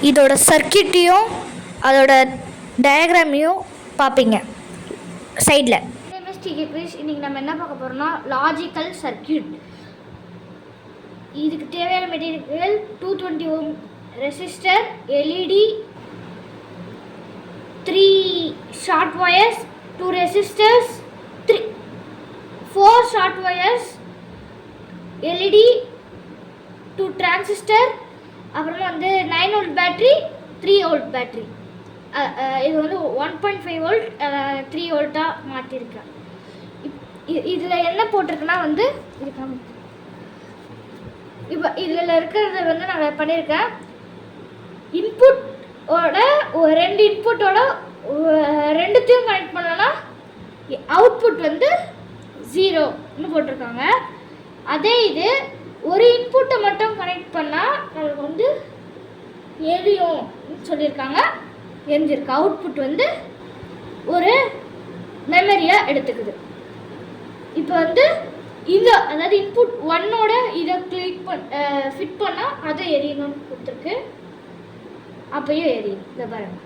இதோட சர்க்கியூட்டையும் அதோட டயக்ராமையும் பார்ப்பீங்க சைடில். இன்றைக்கி நம்ம என்ன பார்க்க போகிறோம்னா லாஜிக்கல் சர்க்கியூட். இதுக்கு தேவையான material 220 ohm resistor, LED, 3 short wires, 2 resistors, 4 short wires, LED, 2 transistor, அப்புறமா வந்து 9 volt பேட்ரி, 3 volt பேட்ரி. இது வந்து 1.5 volt 3 volட்டாக மாற்றிருக்கேன். இதில் என்ன போட்டிருக்குன்னா வந்து இப்போ இதில் இருக்கிறத வந்து நான் பண்ணியிருக்கேன். இன்புட்டோட ரெண்டு இன்புட்டோட ரெண்டுத்தையும் கனெக்ட் பண்ணோன்னா அவுட்புட் வந்து 0ன்னு போட்டிருக்காங்க. அதே இது ஒரு இன்புட்டை மட்டும் கனெக்ட் பண்ணால் நமக்கு வந்து எரியும்னு சொல்லியிருக்காங்க. எரிஞ்சிருக்கு. அவுட்புட் வந்து ஒரு மெமரியாக எடுத்துக்குது. இப்போ வந்து இதை அதாவது இன்புட் 1ஓட இதை ஃபிட் பண்ணால் அதை எரியணும்னு கொடுத்துருக்கு. அப்போயும் எரியும். இதை பாருங்க.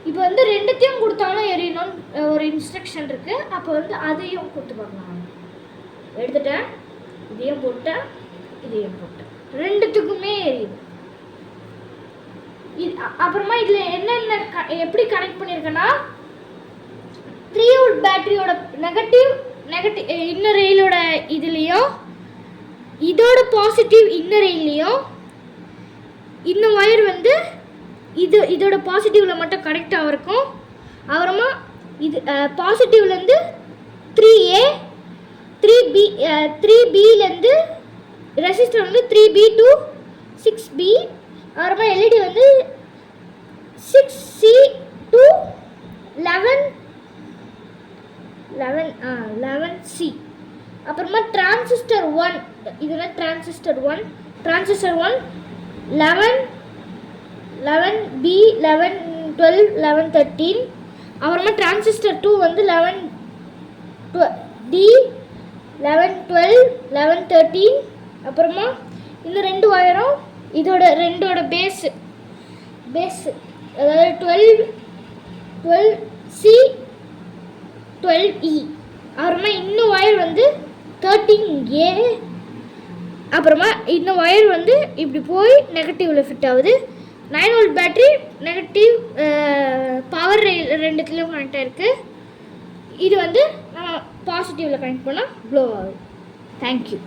இப்போ வந்து ரெண்டுத்தையும் கொடுத்தாலும் எரியணும்னு ஒரு இன்ஸ்ட்ரக்ஷன் இருக்குது. அப்போ வந்து அதையும் கொடுத்து பார்க்கலாம். எடுத்துட்டேன், இதையும் போட்டேன், இதையும் போட்டேன், ரெண்டுத்துக்குமே எரியுது. அப்புறமா இதில் என்னென்ன எப்படி கனெக்ட் பண்ணியிருக்கேன்னா 3 volt பேட்டரியோட நெகட்டிவ் இன்னர் ரெயிலோட இதுலேயும் இதோட பாசிட்டிவ் இன்னர் ரெயிலையும் இன்னும் ஒயர் வந்து இதோட பாசிட்டிவில் மட்டும் கனெக்ட் ஆகிருக்கும். அப்புறமா இது பாசிட்டிவ்லேருந்து 3A 3Bலேருந்து ரெசிஸ்டர் வந்து 3B to 6B. அப்புறமா எல்இடி வந்து 6C to 11C. அப்புறமா டிரான்சிஸ்டர் 1, இதெல்லாம் டிரான்சிஸ்டர் 1 11B 11 12 11 13. அப்புறமா டிரான்சிஸ்டர் 2 வந்து 11D 11 12 11 13. அப்புறமா இந்த ரெண்டு ஒயரும் இதோட ரெண்டோட பேஸு அதாவது 12C 12E. அப்புறமா இன்னும் ஒயர் வந்து 13A. அப்புறமா இன்னும் ஒயர் வந்து இப்படி போய் நெகட்டிவில் ஃபிட் ஆகுது. 9 volt பேட்ரி நெகட்டிவ் பவர் ரெண்டுத்துலேயும் கனெக்ட் ஆகிருக்கு. இது வந்து நம்ம பாசிட்டிவில் கனெக்ட் பண்ணால் ப்ளோ ஆகுது. தேங்க்யூ.